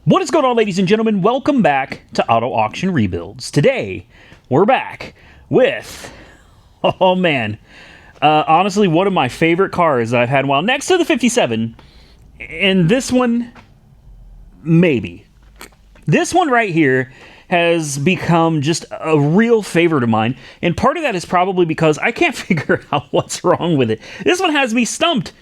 What is going on, ladies and gentlemen? Welcome back to Auto Auction Rebuilds. Today, we're back with, oh man, honestly, one of my favorite cars that I've had in a while, next to the 57, and this one, maybe. This one right here has become just a real favorite of mine, and part of that is probably because I can't figure out what's wrong with it. This one has me stumped.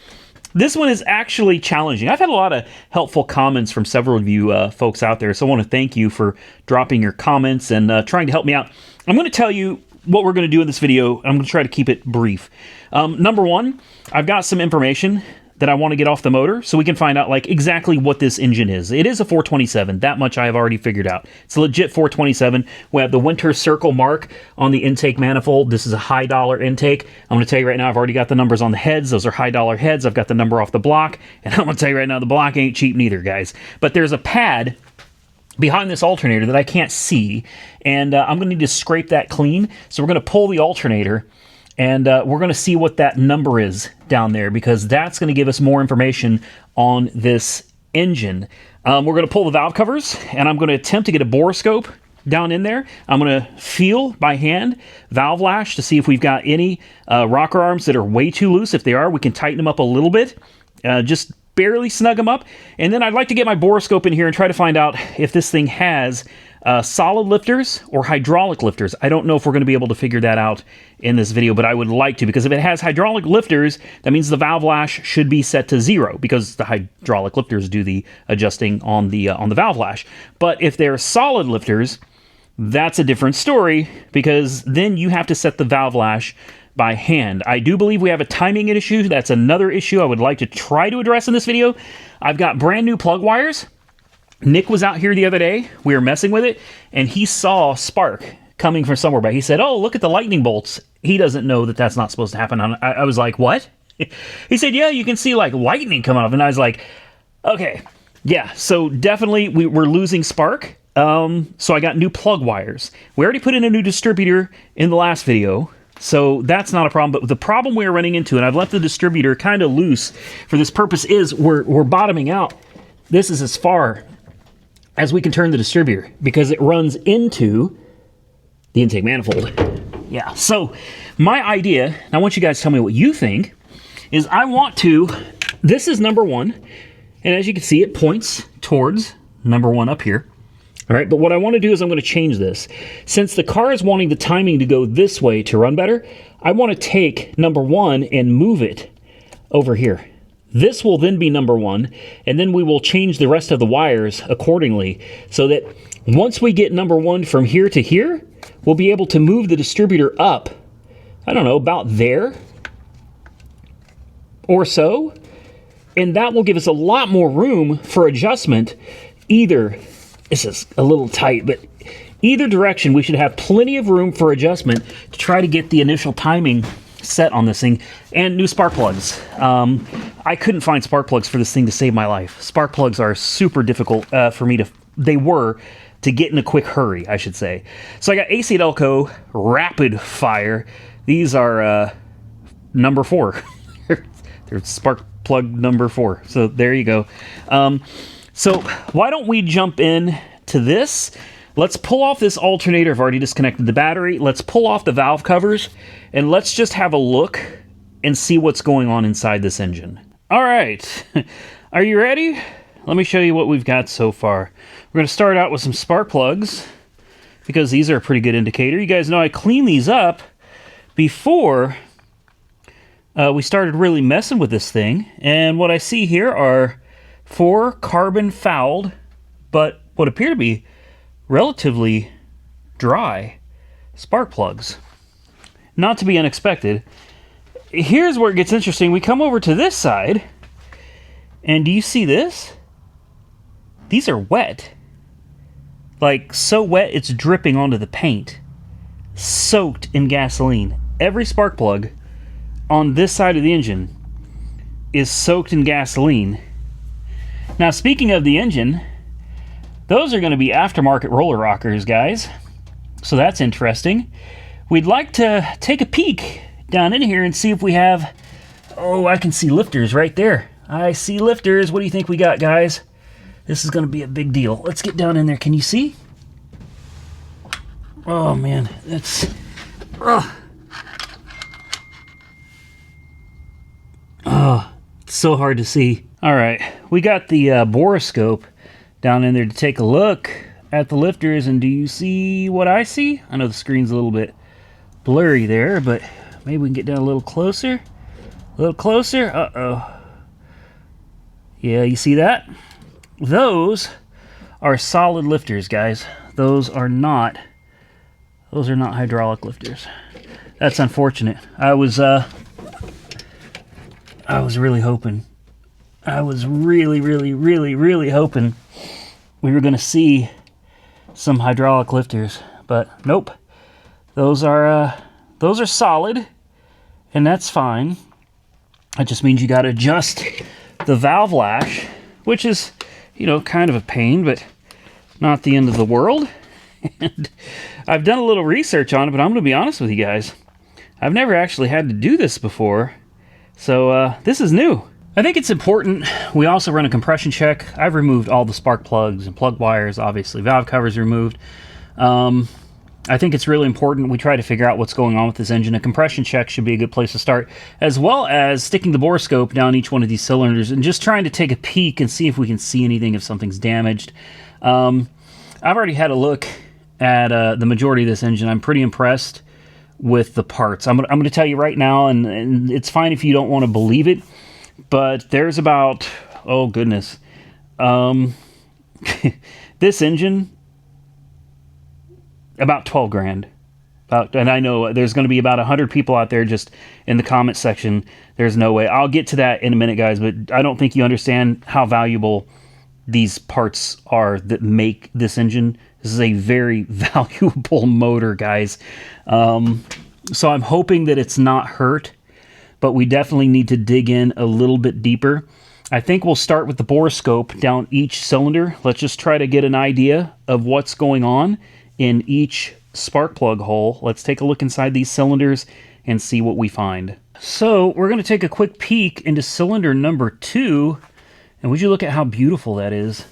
This one is actually challenging. I've had a lot of helpful comments from several of you folks out there, so I want to thank you for dropping your comments and trying to help me out. I'm going to tell you what we're going to do in this video. I'm going to try to keep it brief. Number one, I've got some information that I want to get off the motor so we can find out like exactly what this engine is. It is a 427. That much I have already figured out. It's a legit 427. We have the winter circle mark on the intake manifold. This is a high dollar intake. I'm going to tell you right now, I've already got the numbers on the heads. Those are high dollar heads. I've got the number off the block. And I'm going to tell you right now, the block ain't cheap neither, guys. But there's a pad behind this alternator that I can't see. And I'm going to need to scrape that clean. So we're going to pull the alternator. And we're going to see what that number is down there, because that's going to give us more information on this engine. We're going to pull the valve covers, and I'm going to attempt to get a borescope down in there. I'm going to feel by hand valve lash to see if we've got any rocker arms that are way too loose. If they are, we can tighten them up a little bit, just barely snug them up. And then I'd like to get my borescope in here and try to find out if this thing has solid lifters or hydraulic lifters. I don't know if we're going to be able to figure that out in this video, but I would like to, because if it has hydraulic lifters, that means the valve lash should be set to 0, because the hydraulic lifters do the adjusting on the valve lash. But if they're solid lifters, that's a different story, because then you have to set the valve lash by hand. I do believe we have a timing issue. That's another issue I would like to try to address in this video. I've got brand new plug wires. Nick was out here the other day. We were messing with it, and he saw spark coming from somewhere. But he said, "Oh, look at the lightning bolts." He doesn't know that that's not supposed to happen. I was like, "What?" He said, "Yeah, you can see like lightning come off." And I was like, "Okay, yeah." So definitely we're losing spark. So I got new plug wires. We already put in a new distributor in the last video, so that's not a problem. But the problem we're running into, and I've left the distributor kind of loose for this purpose, is we're bottoming out. This is as far as we can turn the distributor, because it runs into the intake manifold. Yeah, so my idea, and I want you guys to tell me what you think, is I want to, this is number one, and as you can see, it points towards number one up here. All right, but what I want to do is I'm going to change this. Since the car is wanting the timing to go this way to run better, I want to take number one and move it over here. This will then be number one, and then we will change the rest of the wires accordingly, so that once we get number one from here to here, we'll be able to move the distributor up, I don't know, about there or so, and that will give us a lot more room for adjustment. Either, this is a little tight, but either direction we should have plenty of room for adjustment to try to get the initial timing set on this thing. And new spark plugs. I couldn't find spark plugs for this thing to save my life. Spark plugs are super difficult for me to, they were, to get in a quick hurry, I should say. So I got AC Delco Rapid Fire. These are number 4. They're spark plug number 4. So there you go. So why don't we jump in to this? Let's pull off this alternator. I've already disconnected the battery. Let's pull off the valve covers, and let's just have a look and see what's going on inside this engine. All right, are you ready? Let me show you what we've got so far. We're going to start out with some spark plugs, because these are a pretty good indicator. You guys know I cleaned these up before we started really messing with this thing, and what I see here are 4 carbon fouled, but what appear to be relatively dry spark plugs. Not to be unexpected. Here's where it gets interesting. We come over to this side, and do you see this? These are wet. Like, so wet it's dripping onto the paint. Soaked in gasoline. Every spark plug on this side of the engine is soaked in gasoline. Now, speaking of the engine, those are going to be aftermarket roller rockers, guys. So that's interesting. We'd like to take a peek down in here and see if we have... Oh, I can see lifters right there. I see lifters. What do you think we got, guys? This is going to be a big deal. Let's get down in there. Can you see? Oh, man. That's... Oh, it's so hard to see. All right. We got the Borescope down in there to take a look at the lifters. And do you see what I see? I know the screen's a little bit blurry there, but maybe we can get down a little closer. A little closer. Uh-oh. Yeah, you see that? Those are solid lifters, guys. Those are not hydraulic lifters. That's unfortunate. I was really hoping. I was really hoping we were going to see some hydraulic lifters, but nope. Those are solid, and that's fine. That just means you got to adjust the valve lash, which is, you know, kind of a pain, but not the end of the world. And I've done a little research on it, but I'm going to be honest with you guys. I've never actually had to do this before, so this is new. I think it's important we also run a compression check. I've removed all the spark plugs and plug wires, obviously. Valve covers removed. I think it's really important we try to figure out what's going on with this engine. A compression check should be a good place to start, as well as sticking the borescope down each one of these cylinders and just trying to take a peek and see if we can see anything, if something's damaged. I've already had a look at the majority of this engine. I'm pretty impressed with the parts. I'm going to tell you right now, and it's fine if you don't want to believe it, but there's about, oh goodness, this engine, about 12 grand. And I know there's going to be about 100 people out there just in the comment section. There's no way. I'll get to that in a minute, guys, but I don't think you understand how valuable these parts are that make this engine. This is a very valuable motor, guys. So I'm hoping that it's not hurt, but we definitely need to dig in a little bit deeper. I think we'll start with the borescope down each cylinder. Let's just try to get an idea of what's going on in each spark plug hole. Let's take a look inside these cylinders and see what we find. So we're going to take a quick peek into cylinder number 2, and would you look at how beautiful that is?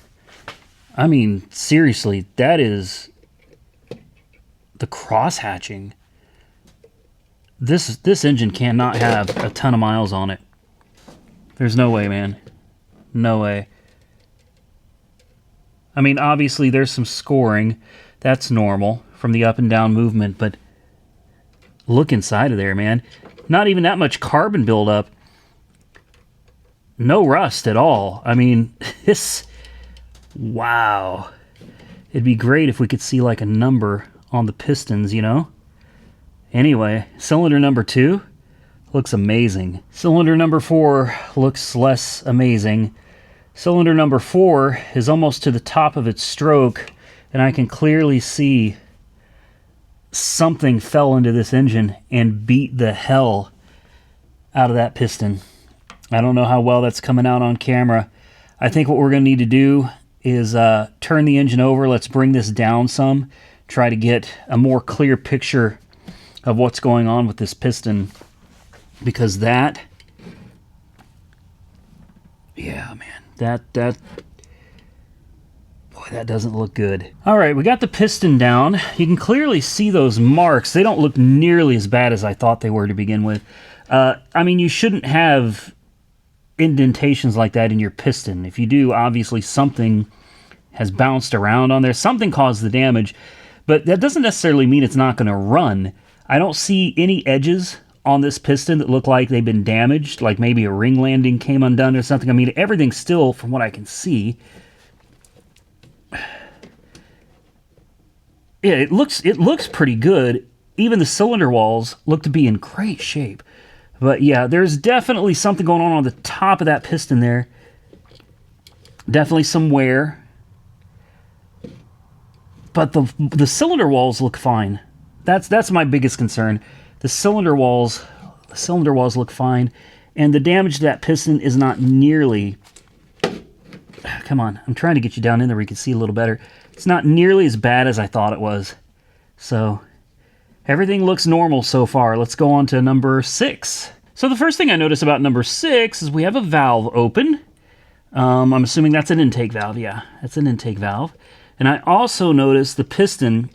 I mean, seriously, that is the cross hatching. This engine cannot have a ton of miles on it. There's no way, man. No way. I mean, obviously there's some scoring. That's normal from the up and down movement, but look inside of there, man. Not even that much carbon buildup. No rust at all. I mean, this... Wow. It'd be great if we could see like a number on the pistons, you know? Anyway, cylinder number 2 looks amazing. Cylinder number 4 looks less amazing. Cylinder number 4 is almost to the top of its stroke, and I can clearly see something fell into this engine and beat the hell out of that piston. I don't know how well that's coming out on camera. I think what we're going to need to do is turn the engine over. Let's bring this down some, try to get a more clear picture of what's going on with this piston, because that, yeah, man, that boy, that doesn't look good. All right, we got the piston down. You can clearly see those marks. They don't look nearly as bad as I thought they were to begin with. I mean, you shouldn't have indentations like that in your piston. If you do, obviously something has bounced around on there. Something caused the damage, but that doesn't necessarily mean it's not going to run. I don't see any edges on this piston that look like they've been damaged, like maybe a ring landing came undone or something. I mean, everything's still, from what I can see. Yeah, it looks pretty good. Even the cylinder walls look to be in great shape. But yeah, there's definitely something going on the top of that piston there. Definitely some wear. But the cylinder walls look fine. That's my biggest concern. The cylinder walls look fine, and the damage to that piston is not nearly... Come on, I'm trying to get you down in there where you can see a little better. It's not nearly as bad as I thought it was. So, everything looks normal so far. Let's go on to number 6. So the first thing I notice about number 6 is we have a valve open. I'm assuming that's an intake valve. Yeah, that's an intake valve. And I also noticed the piston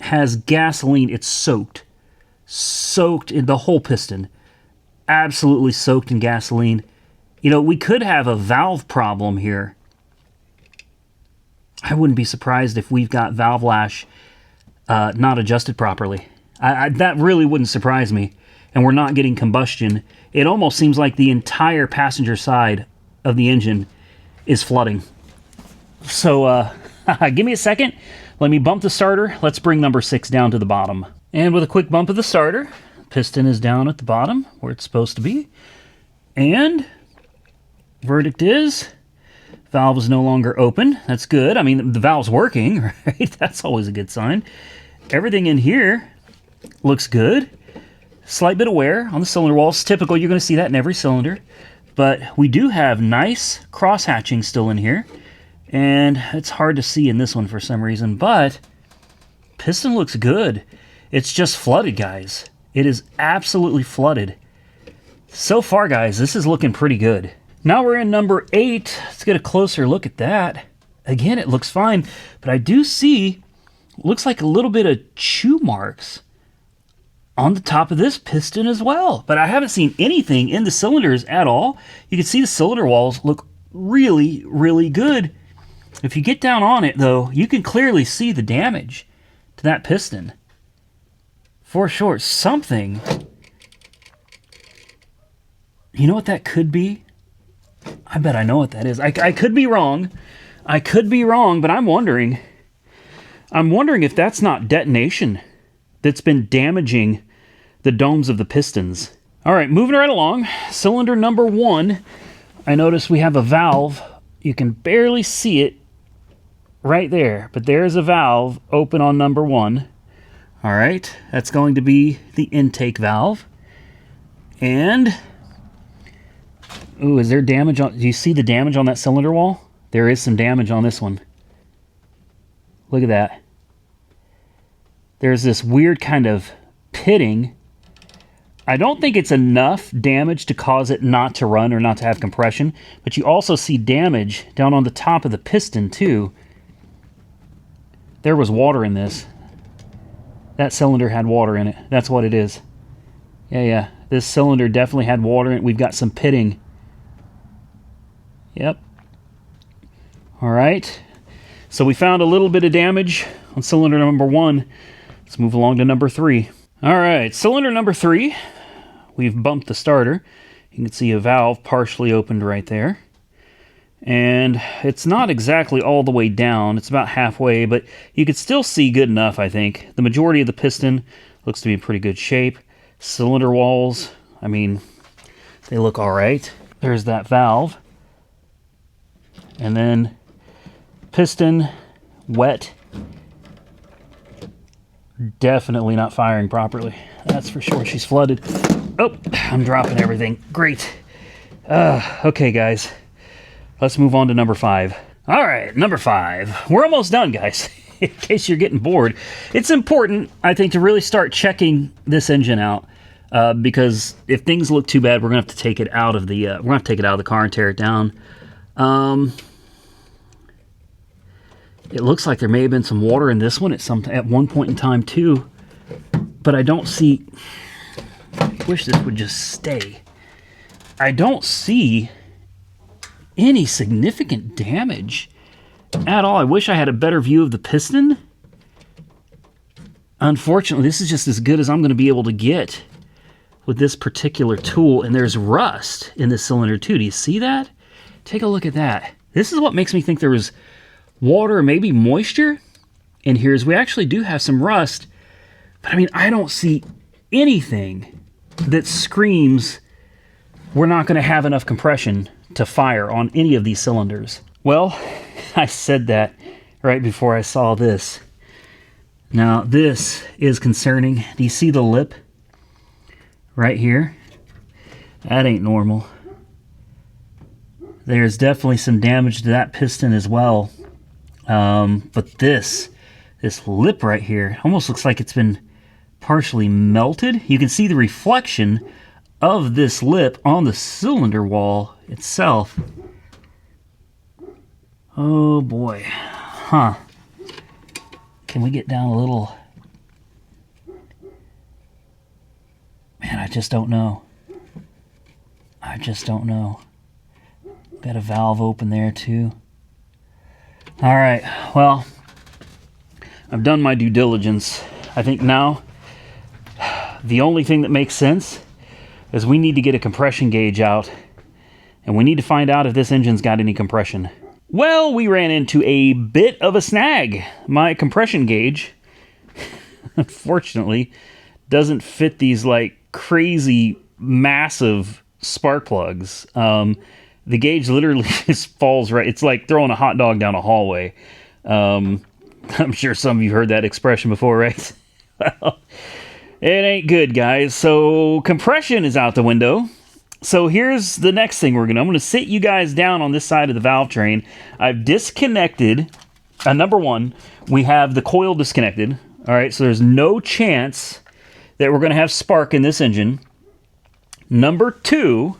has gasoline. It's soaked. Soaked in the whole piston. Absolutely soaked in gasoline. You know, we could have a valve problem here. I wouldn't be surprised if we've got valve lash not adjusted properly. That really wouldn't surprise me. And we're not getting combustion. It almost seems like the entire passenger side of the engine is flooding. So give me a second. Let me bump the starter. Let's bring number 6 down to the bottom. And with a quick bump of the starter, piston is down at the bottom where it's supposed to be. And verdict is valve is no longer open. That's good. I mean, the valve's working, right? That's always a good sign. Everything in here looks good. Slight bit of wear on the cylinder walls. Typical, you're going to see that in every cylinder. But we do have nice cross-hatching still in here. And it's hard to see in this one for some reason. But piston looks good. It's just flooded, guys. It is absolutely flooded. So far, guys, this is looking pretty good. Now we're in number 8. Let's get a closer look at that. Again, it looks fine. But I do see, looks like a little bit of chew marks on the top of this piston as well. But I haven't seen anything in the cylinders at all. You can see the cylinder walls look really, really good. If you get down on it, though, you can clearly see the damage to that piston. For sure, something. You know what that could be? I bet I know what that is. I could be wrong. I could be wrong, but I'm wondering. I'm wondering if that's not detonation that's been damaging the domes of the pistons. All right, moving right along. Cylinder number 1. I notice we have a valve. You can barely see it right there, but there's a valve open on number 1. All right, that's going to be the intake valve. And, ooh, is there damage on, do you see the damage on that cylinder wall? There is some damage on this one. Look at that. There's this weird kind of pitting. I don't think it's enough damage to cause it not to run or not to have compression, but you also see damage down on the top of the piston too. There was water in this. That cylinder had water in it. That's what it is. Yeah. This cylinder definitely had water in it. We've got some pitting. Yep. All right. So we found a little bit of damage on cylinder number 1. Let's move along to number 3. All right, cylinder number 3. We've bumped the starter. You can see a valve partially opened right there. And it's not exactly all the way down. It's about halfway, but you can still see good enough, I think. The majority of the piston looks to be in pretty good shape. Cylinder walls, I mean, they look all right. There's that valve. And then piston, wet. Definitely not firing properly. That's for sure. She's flooded. Oh, I'm dropping everything. Great. Okay, guys. Let's move on to number 5. All right, number 5. We're almost done, guys. In case you're getting bored. It's important, I think, to really start checking this engine out. Because if things look too bad, we're going to have to take it out of the car and tear it down. It looks like there may have been some water in this one at one point in time too, but I don't see. I wish this would just stay. I don't see any significant damage at all. I wish I had a better view of the piston. Unfortunately, this is just as good as I'm going to be able to get with this particular tool, and there's rust in this cylinder too. Do you see that? Take a look at that. This is what makes me think there was water or maybe moisture in here. Is we actually do have some rust, but I mean, I don't see anything that screams we're not going to have enough compression to fire on any of these cylinders. Well, I said that right before I saw this. Now, this is concerning. Do you see the lip right here? That ain't normal. There's definitely some damage to that piston as well. But this lip right here almost looks like it's been partially melted. You can see the reflection of this lip on the cylinder wall itself. Oh boy. Huh. Can we get down a little? Man, I just don't know. I just don't know. Got a valve open there too. All right, well, I've done my due diligence. I think now the only thing that makes sense is we need to get a compression gauge out, and we need to find out if this engine's got any compression. Well, we ran into a bit of a snag. My compression gauge, unfortunately, doesn't fit these like crazy massive spark plugs. The gauge literally just falls right. It's like throwing a hot dog down a hallway. I'm sure some of you heard that expression before, right? Well, it ain't good, guys. So compression is out the window. So here's the next thing I'm going to sit you guys down on this side of the valve train. I've disconnected. Number one, we have the coil disconnected. All right, so there's no chance that we're going to have spark in this engine. Number two,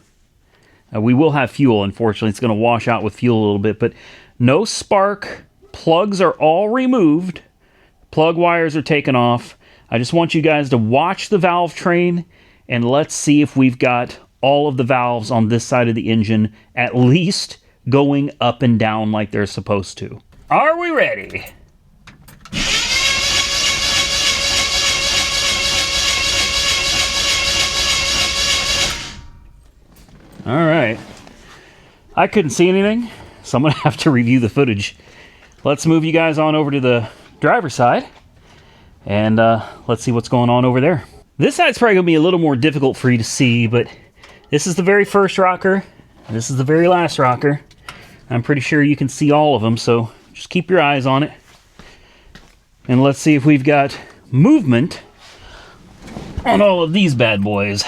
we will have fuel, unfortunately. It's going to wash out with fuel a little bit, but no spark. Plugs are all removed. Plug wires are taken off. I just want you guys to watch the valve train, and let's see if we've got all of the valves on this side of the engine at least going up and down like they're supposed to. Are we ready? All right. I couldn't see anything, so I'm going to have to review the footage. Let's move you guys on over to the driver's side, and let's see what's going on over there. This side's probably going to be a little more difficult for you to see, but this is the very first rocker, and this is the very last rocker. I'm pretty sure you can see all of them, so just keep your eyes on it. And let's see if we've got movement on all of these bad boys.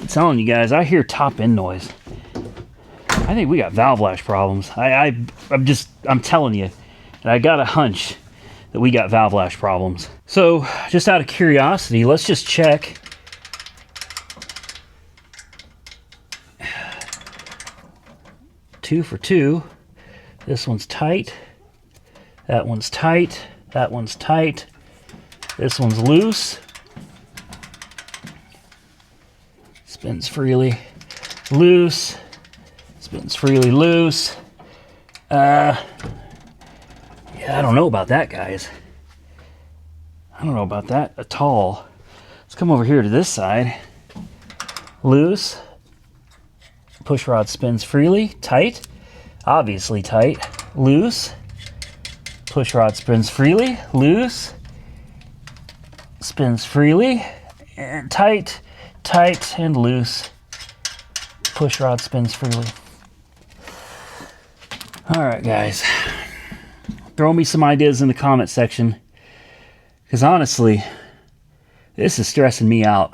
Telling you guys, I hear top end noise. I think we got valve lash problems. I'm telling you, and I got a hunch that we got valve lash problems. So, just out of curiosity, let's just check. Two for two. This one's tight. That one's tight. That one's tight. This one's loose. Spins freely, loose, spins freely, loose. Yeah, I don't know about that, guys. I don't know about that at all. Let's come over here to this side. Loose, push rod spins freely, tight, obviously tight, loose, push rod spins freely, loose, spins freely, and tight, tight and loose. Push rod spins freely. All right, guys. Throw me some ideas in the comment section, because honestly, this is stressing me out.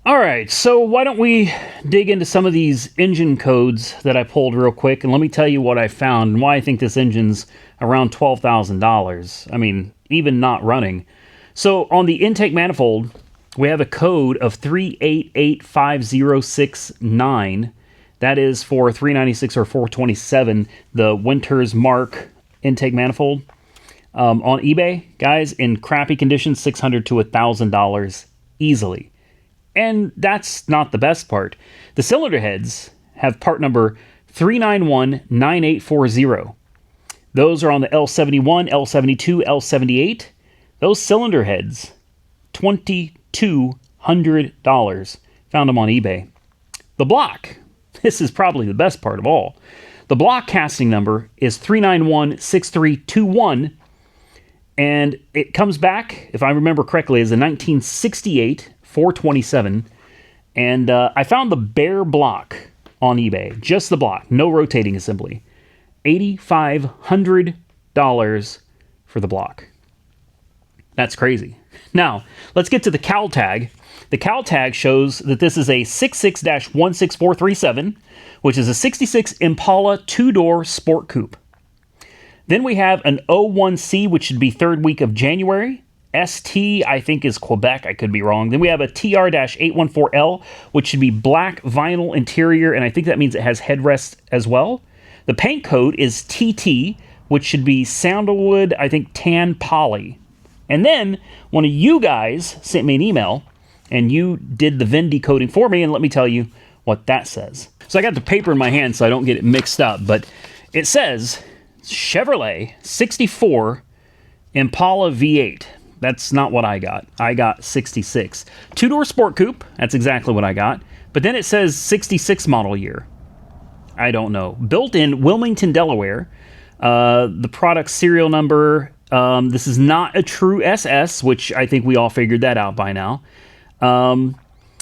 All right, so why don't we dig into some of these engine codes that I pulled real quick, and let me tell you what I found and why I think this engine's around $12,000. I mean, even not running. So on the intake manifold, we have a code of 3885069. That is for 396 or 427, the Winter's Mark intake manifold. On eBay, guys, in crappy condition, $600 to $1,000 easily. And that's not the best part. The cylinder heads have part number 3919840. Those are on the L71, L72, L78. Those cylinder heads, $2,200. Found them on eBay. The block, this is probably the best part of all. The block casting number is 3916321, and it comes back, if I remember correctly, as a 1968 427. And I found the bare block on eBay, just the block, no rotating assembly. $8,500 for the block. That's crazy. Now, let's get to the cowl tag. The cowl tag shows that this is a 66-16437, which is a 66 Impala 2-door sport coupe. Then we have an 01C, which should be third week of January, ST, I think, is Quebec. I could be wrong. Then we have a TR-814L, which should be black vinyl interior, and I think that means it has headrests as well. The paint code is TT, which should be sandalwood, I think, tan poly. And then one of you guys sent me an email, and you did the VIN decoding for me, and let me tell you what that says. So I got the paper in my hand so I don't get it mixed up, but it says Chevrolet 64 Impala V8. That's not what I got. I got 66. Two-door sport coupe. That's exactly what I got. But then it says 66 model year. I don't know. Built in Wilmington, Delaware. The product serial number. This is not a true SS, which I think we all figured that out by now.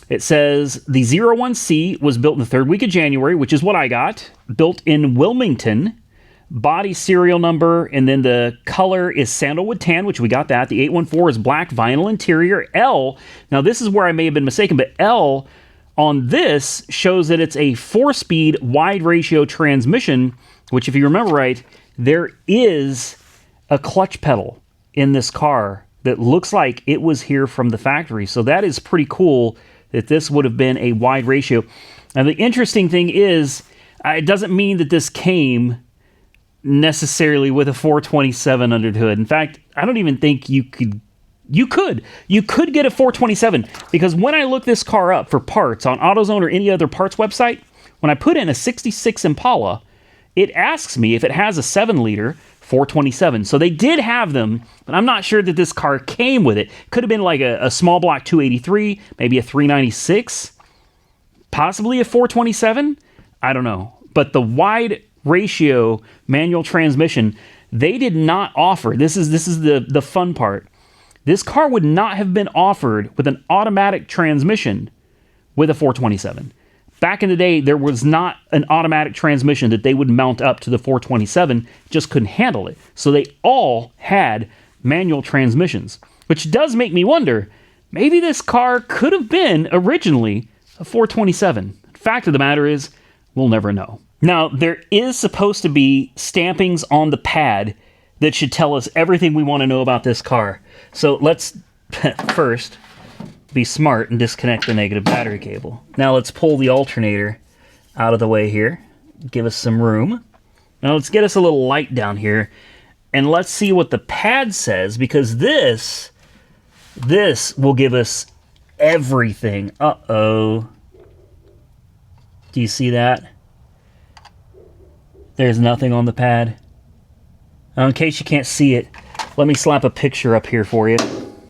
It says the 01C was built in the third week of January, which is what I got. Built in Wilmington. Body serial number, and then the color is sandalwood tan, which we got that. The 814 is black vinyl interior. L, now this is where I may have been mistaken, but L on this shows that it's a 4-speed wide ratio transmission, which if you remember right, there is a clutch pedal in this car that looks like it was here from the factory. So that is pretty cool that this would have been a wide ratio. Now the interesting thing is, it doesn't mean that this came necessarily with a 427 under the hood. In fact, I don't even think you could get a 427, because when I look this car up for parts on AutoZone or any other parts website, when I put in a 66 Impala, it asks me if it has a 7-liter 427. So they did have them, but I'm not sure that this car came with it. Could have been like a small block 283, maybe a 396, possibly a 427. I don't know. But the wide ratio manual transmission, they did not offer. This is the fun part. This car would not have been offered with an automatic transmission with a 427. Back in the day, there was not an automatic transmission that they would mount up to the 427, just couldn't handle it. So they all had manual transmissions, which does make me wonder, maybe this car could have been originally a 427. Fact of the matter is, we'll never know. Now, there is supposed to be stampings on the pad that should tell us everything we want to know about this car. So let's first be smart and disconnect the negative battery cable. Now let's pull the alternator out of the way here. Give us some room. Now let's get us a little light down here, and let's see what the pad says, because this will give us everything. Uh-oh. Do you see that? There's nothing on the pad. Now, in case you can't see it, let me slap a picture up here for you.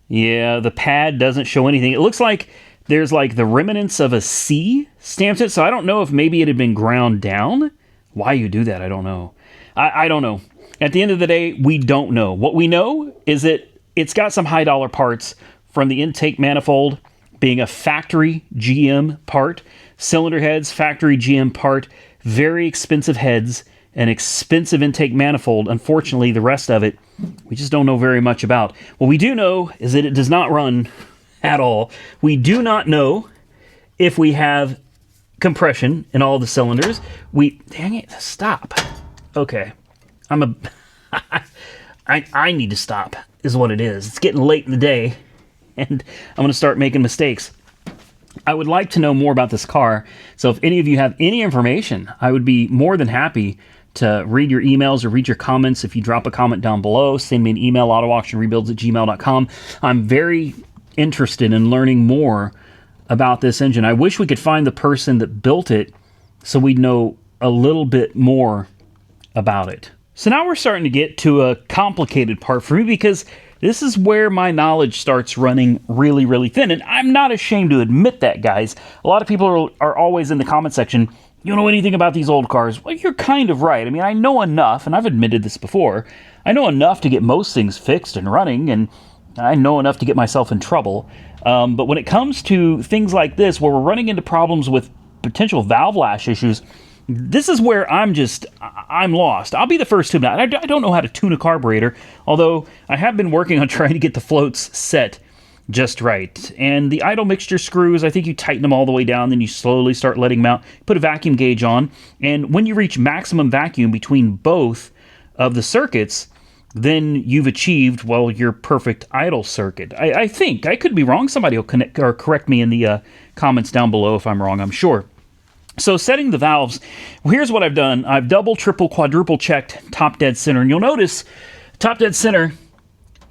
Yeah, the pad doesn't show anything. It looks like there's like the remnants of a C stamped it, so I don't know if maybe it had been ground down. Why you do that, I don't know. I don't know. At the end of the day, we don't know. What we know is that it's got some high dollar parts, from the intake manifold being a factory GM part, cylinder heads, factory GM part, very expensive heads, an expensive intake manifold. Unfortunately, the rest of it, we just don't know very much about. What we do know is that it does not run at all. We do not know if we have compression in all the cylinders. Dang it, stop. Okay. I need to stop, is what it is. It's getting late in the day, and I'm going to start making mistakes. I would like to know more about this car, so if any of you have any information, I would be more than happy to read your emails or read your comments. If you drop a comment down below, send me an email, autoauctionrebuilds@gmail.com. I'm very interested in learning more about this engine. I wish we could find the person that built it so we'd know a little bit more about it. So now we're starting to get to a complicated part for me, because this is where my knowledge starts running really, really thin. And I'm not ashamed to admit that, guys. A lot of people are always in the comment section, you don't know anything about these old cars. Well, you're kind of right. I mean, I know enough, and I've admitted this before. I know enough to get most things fixed and running, and I know enough to get myself in trouble. But when it comes to things like this, where we're running into problems with potential valve lash issues, this is where I'm lost. I'll be the first to admit, I don't know how to tune a carburetor, although I have been working on trying to get the floats set just right. And the idle mixture screws, I think you tighten them all the way down, then you slowly start letting them out. Put a vacuum gauge on, and when you reach maximum vacuum between both of the circuits, then you've achieved, well, your perfect idle circuit. I think. I could be wrong. Somebody will connect or correct me in the comments down below if I'm wrong, I'm sure. So setting the valves, here's what I've done. I've double, triple, quadruple checked top dead center. And you'll notice top dead center,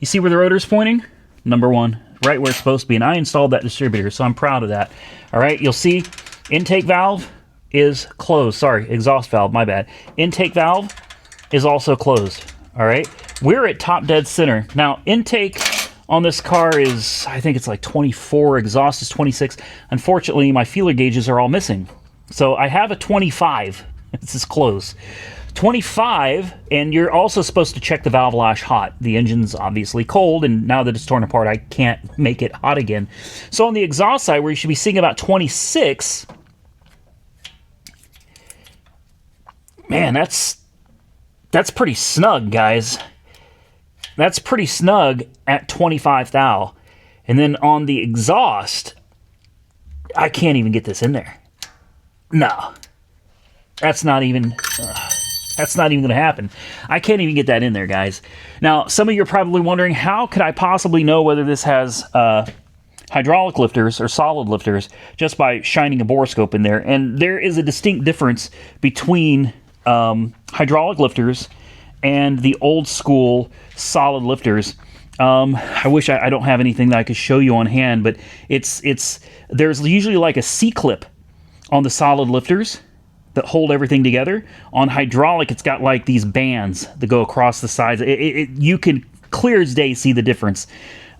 you see where the rotor's pointing? Number one, right where it's supposed to be. And I installed that distributor, so I'm proud of that. All right, you'll see intake valve is closed. Sorry, exhaust valve, my bad. Intake valve is also closed. All right, we're at top dead center. Now, intake on this car is, I think it's like 24, exhaust is 26. Unfortunately, my feeler gauges are all missing. So I have a 25. This is close. 25, and you're also supposed to check the valve lash hot. The engine's obviously cold, and now that it's torn apart, I can't make it hot again. So on the exhaust side, where you should be seeing about 26, man, that's pretty snug, guys. That's pretty snug at 25 thou. And then on the exhaust, I can't even get this in there. No, that's not even going to happen. I can't even get that in there, guys. Now, some of you are probably wondering, how could I possibly know whether this has hydraulic lifters or solid lifters just by shining a borescope in there? And there is a distinct difference between hydraulic lifters and the old school solid lifters. I wish I don't have anything that I could show you on hand, but there's usually like a C-clip on the solid lifters that hold everything together. On hydraulic, it's got like these bands that go across the sides. You can clear as day see the difference.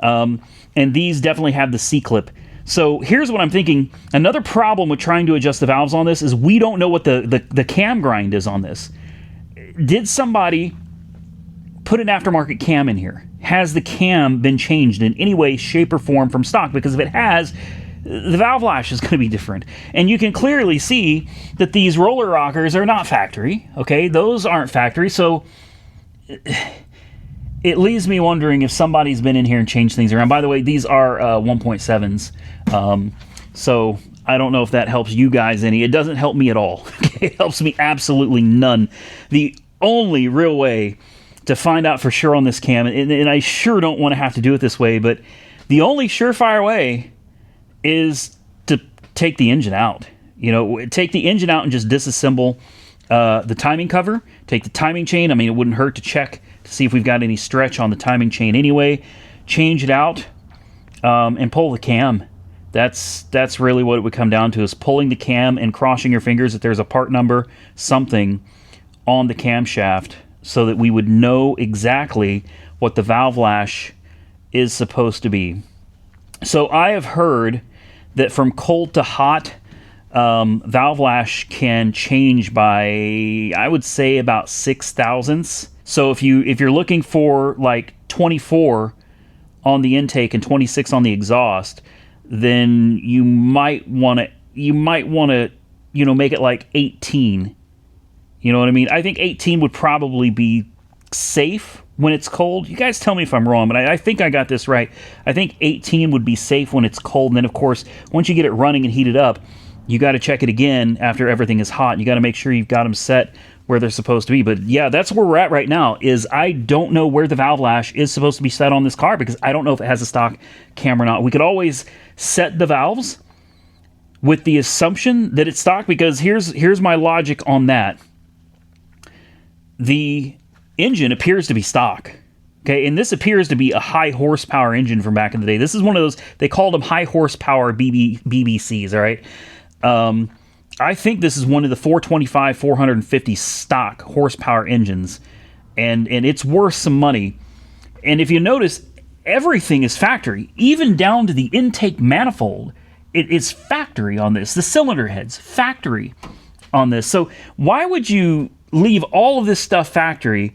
And these definitely have the C-clip. So here's what I'm thinking. Another problem with trying to adjust the valves on this is we don't know what the cam grind is on this. Did somebody put an aftermarket cam in here? Has the cam been changed in any way, shape, or form from stock? Because if it has, the valve lash is going to be different. And you can clearly see that these roller rockers are not factory. Okay, those aren't factory. So it leaves me wondering if somebody's been in here and changed things around. By the way, these are 1.7s. So I don't know if that helps you guys any. It doesn't help me at all. It helps me absolutely none. The only real way to find out for sure on this cam, and I sure don't want to have to do it this way, but the only surefire way is to take the engine out. You know, take the engine out and just disassemble the timing cover. Take the timing chain. I mean, it wouldn't hurt to check to see if we've got any stretch on the timing chain anyway. Change it out and pull the cam. That's really what it would come down to, is pulling the cam and crossing your fingers that there's a part number, something on the camshaft, so that we would know exactly what the valve lash is supposed to be. So I have heard that from cold to hot, valve lash can change by, I would say, about 6 thousandths. So if you're looking for like 24 on the intake and 26 on the exhaust, then you might want to make it like 18. You know what I mean? I think 18 would probably be safe when it's cold. You guys tell me if I'm wrong, but I think I got this right. I think 18 would be safe when it's cold. And then, of course, once you get it running and heated up, you got to check it again after everything is hot. You got to make sure you've got them set where they're supposed to be. But yeah, that's where we're at right now, is I don't know where the valve lash is supposed to be set on this car, because I don't know if it has a stock cam or not. We could always set the valves with the assumption that it's stock, because here's my logic on that. The engine appears to be stock. Okay, and this appears to be a high horsepower engine from back in the day. This is one of those, they called them high horsepower BBCs, all right? I think this is one of the 425, 450 stock horsepower engines, and it's worth some money. And if you notice, everything is factory, even down to the intake manifold. It is factory on this. The cylinder heads, factory on this. So why would you leave all of this stuff factory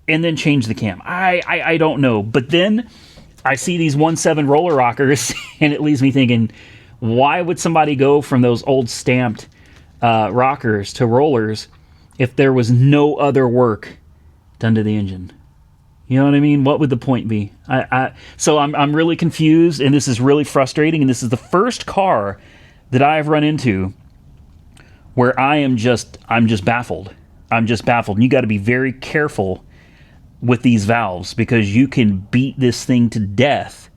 and then change the cam? I don't know. But then I see these 1.7 roller rockers, and it leaves me thinking, why would somebody go from those old stamped rockers to rollers if there was no other work done to the engine? You know what I mean? What would the point be? So I'm really confused, and this is really frustrating, and this is the first car that I've run into where I'm just baffled. I'm just baffled. And you got to be very careful with these valves, because you can beat this thing to death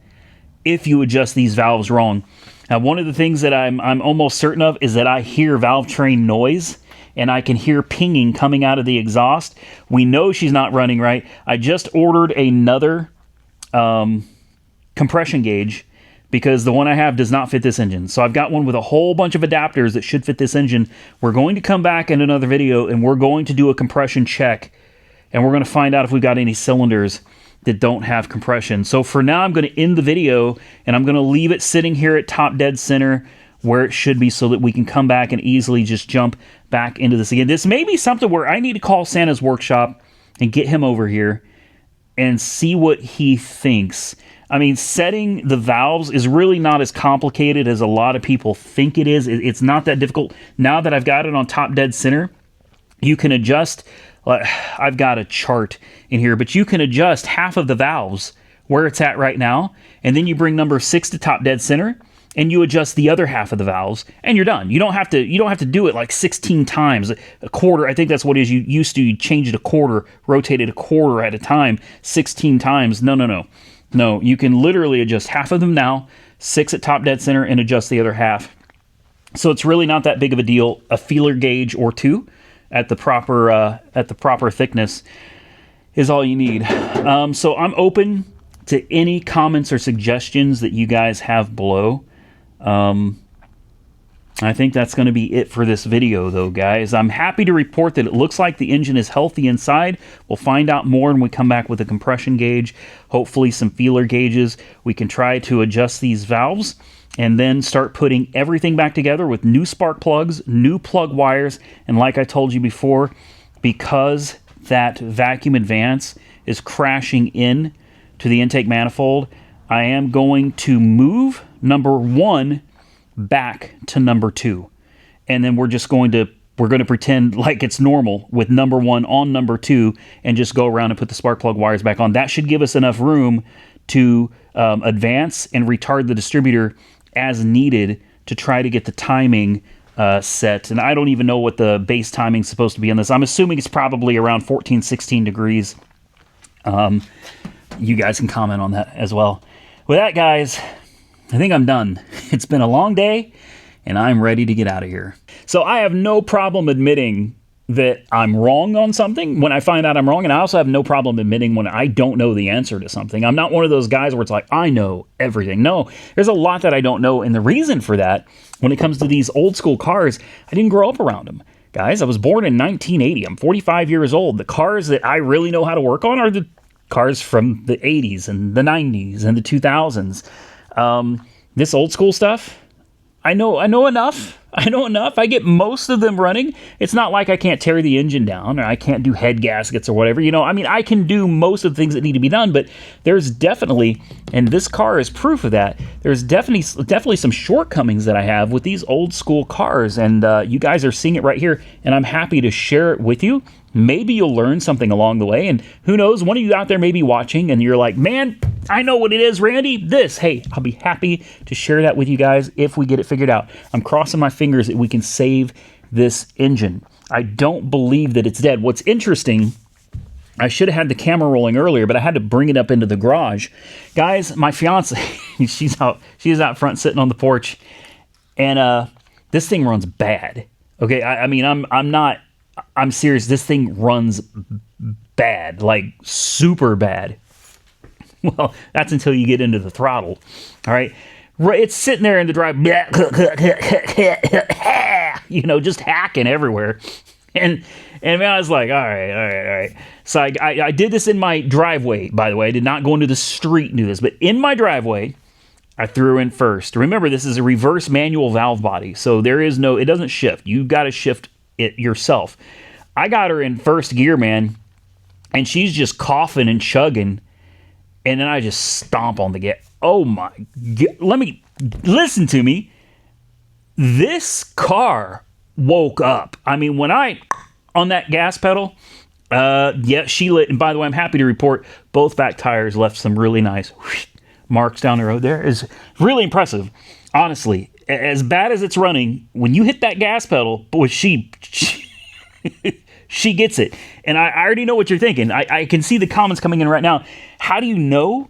if you adjust these valves wrong. Now, one of the things that I'm almost certain of is that I hear valve train noise, and I can hear pinging coming out of the exhaust. We know she's not running right. I just ordered another compression gauge, because the one I have does not fit this engine. So I've got one with a whole bunch of adapters that should fit this engine. We're going to come back in another video, and we're going to do a compression check, and we're going to find out if we've got any cylinders that don't have compression. So for now, I'm going to end the video, and I'm going to leave it sitting here at top dead center where it should be, so that we can come back and easily just jump back into this again. This may be something where I need to call Santa's workshop and get him over here and see what he thinks. I mean, setting the valves is really not as complicated as a lot of people think it is. It's not that difficult. Now that I've got it on top dead center, you can adjust. I've got a chart in here, but you can adjust half of the valves where it's at right now, and then you bring number 6 to top dead center, and you adjust the other half of the valves, and you're done. You don't have to do it like 16 times, a quarter. I think that's what it is. You used to change it a quarter, rotate it a quarter at a time, 16 times. No, you can literally adjust half of them now, 6 at top dead center, and adjust the other half. So it's really not that big of a deal. A feeler gauge or two at the proper thickness is all you need. So I'm open to any comments or suggestions that you guys have below. I think that's going to be it for this video, though, guys. I'm happy to report that it looks like the engine is healthy inside. We'll find out more when we come back with a compression gauge, hopefully some feeler gauges. We can try to adjust these valves and then start putting everything back together with new spark plugs, new plug wires, and like I told you before, because that vacuum advance is crashing in to the intake manifold, I am going to move number 1 back to number 2, and then we're going to pretend like it's normal with number 1 on number 2 and just go around and put the spark plug wires back on. That should give us enough room to advance and retard the distributor as needed to try to get the timing set. And I don't even know what the base timing is supposed to be on this. I'm assuming it's probably around 14-16 degrees. You guys can comment on that as well. With that, guys, I think I'm done. It's been a long day, and I'm ready to get out of here. So I have no problem admitting that I'm wrong on something when I find out I'm wrong, and I also have no problem admitting when I don't know the answer to something. I'm not one of those guys where it's like, I know everything. No, there's a lot that I don't know, and the reason for that, when it comes to these old school cars, I didn't grow up around them. Guys, I was born in 1980. I'm 45 years old. The cars that I really know how to work on are the cars from the 80s and the 90s and the 2000s. This old school stuff, I know enough. I get most of them running. It's not like I can't tear the engine down or I can't do head gaskets or whatever. I can do most of the things that need to be done, but there's definitely, and this car is proof of that, there's definitely some shortcomings that I have with these old school cars, and you guys are seeing it right here, and I'm happy to share it with you. Maybe you'll learn something along the way, and who knows, one of you out there may be watching and you're like, man, I know what it is, Randy, this. Hey, I'll be happy to share that with you guys if we get it figured out. I'm crossing my fingers that we can save this engine. I don't believe that it's dead. What's interesting, I should have had the camera rolling earlier, but I had to bring it up into the garage. Guys, my fiance, she's out front sitting on the porch, and this thing runs bad. Okay, I'm serious. This thing runs bad, like super bad. Well, that's until you get into the throttle. All right. It's sitting there in the drive, just hacking everywhere. And I was like, all right. So I did this in my driveway, by the way. I did not go into the street and do this, but in my driveway, I threw her in first. Remember, this is a reverse manual valve body, so it doesn't shift. You've got to shift it yourself. I got her in first gear, man, and she's just coughing and chugging, and then I just stomp on the gas. Oh my God. Listen to me. This car woke up. I mean, when I, on that gas pedal, she lit. And by the way, I'm happy to report both back tires left some really nice marks down the road there. It's really impressive. Honestly, as bad as it's running, when you hit that gas pedal, boy, she She gets it. And I already know what you're thinking. I can see the comments coming in right now. How do you know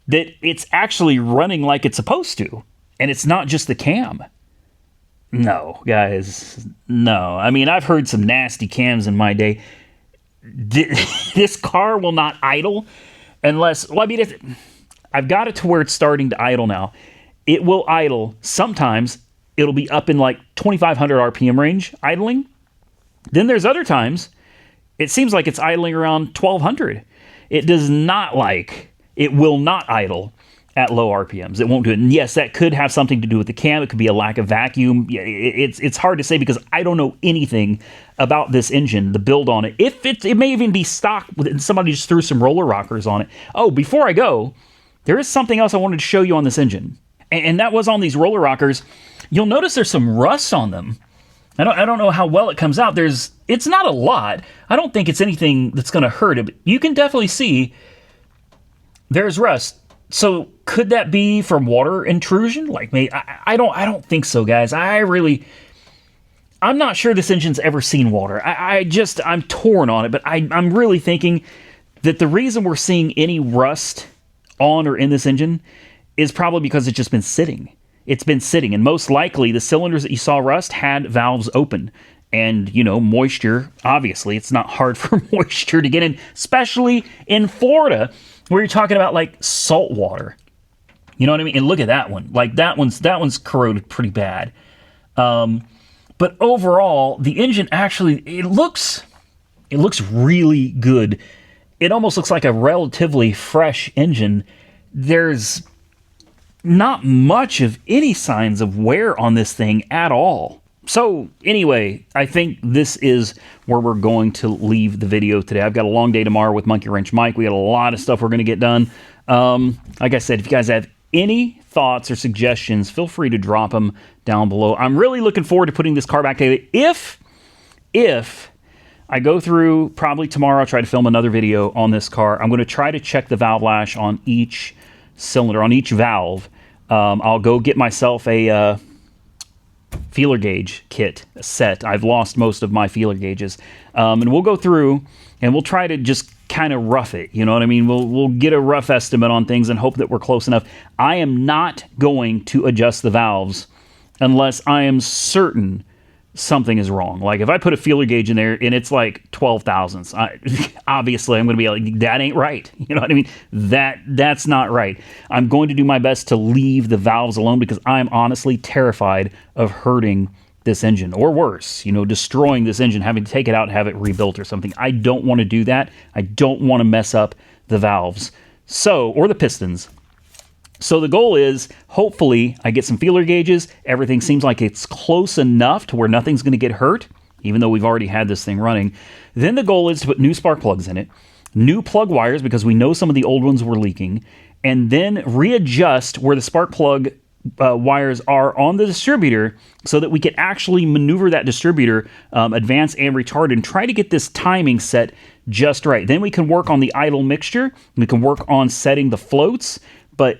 that it's actually running like it's supposed to? And it's not just the cam. No, guys. No. I mean, I've heard some nasty cams in my day. This car will not idle unless... Well, I mean, I've got it to where it's starting to idle now. It will idle. Sometimes it'll be up in like 2,500 RPM range idling. Then there's other times it seems like it's idling around 1,200. It does not it will not idle at low RPMs. It won't do it. And yes, that could have something to do with the cam. It could be a lack of vacuum. It's hard to say because I don't know anything about this engine, the build on it. It may even be stock, and somebody just threw some roller rockers on it. Oh, before I go, there is something else I wanted to show you on this engine. And that was on these roller rockers. You'll notice there's some rust on them. I don't know how well it comes out. It's not a lot. I don't think it's anything that's going to hurt it, but you can definitely see there's rust. So could that be from water intrusion? Like maybe I don't think so, guys. I'm not sure this engine's ever seen water. I'm torn on it, but I'm really thinking that the reason we're seeing any rust on or in this engine is probably because it's just been sitting. It's been sitting, and most likely the cylinders that you saw rust had valves open. And, moisture, obviously, it's not hard for moisture to get in, especially in Florida, where you're talking about, like, salt water. You know what I mean? And look at that one. Like, that one's corroded pretty bad. But overall, the engine actually, it looks really good. It almost looks like a relatively fresh engine. There's not much of any signs of wear on this thing at all. So anyway, I think this is where we're going to leave the video today. I've got a long day tomorrow with Monkey Wrench Mike. We got a lot of stuff we're going to get done. Like I said, if you guys have any thoughts or suggestions, feel free to drop them down below. I'm really looking forward to putting this car back together. If I go through, probably tomorrow, I'll try to film another video on this car. I'm going to try to check the valve lash on each cylinder, on each valve. I'll go get myself a feeler gauge kit set. I've lost most of my feeler gauges. And we'll go through and we'll try to just kind of rough it. You know what I mean? We'll get a rough estimate on things and hope that we're close enough. I am not going to adjust the valves unless I am certain something is wrong. Like if I put a feeler gauge in there and it's like 12 thousandths, obviously I'm going to be like, that ain't right. You know what I mean? That's not right. I'm going to do my best to leave the valves alone because I'm honestly terrified of hurting this engine or worse, destroying this engine, having to take it out and have it rebuilt or something. I don't want to do that. I don't want to mess up the valves. Or the pistons. So the goal is, hopefully, I get some feeler gauges. Everything seems like it's close enough to where nothing's going to get hurt, even though we've already had this thing running. Then the goal is to put new spark plugs in it, new plug wires, because we know some of the old ones were leaking, and then readjust where the spark plug wires are on the distributor so that we can actually maneuver that distributor, advance and retard, and try to get this timing set just right. Then we can work on the idle mixture. We can work on setting the floats, but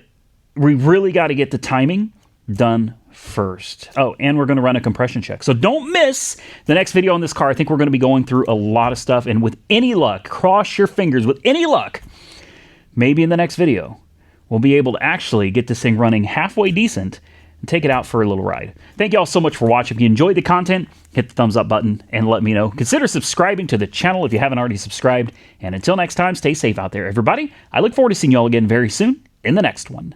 we really got to get the timing done first. Oh, and we're going to run a compression check. So don't miss the next video on this car. I think we're going to be going through a lot of stuff. And with any luck, cross your fingers, with any luck, maybe in the next video, we'll be able to actually get this thing running halfway decent and take it out for a little ride. Thank you all so much for watching. If you enjoyed the content, hit the thumbs up button and let me know. Consider subscribing to the channel if you haven't already subscribed. And until next time, stay safe out there, everybody. I look forward to seeing you all again very soon in the next one.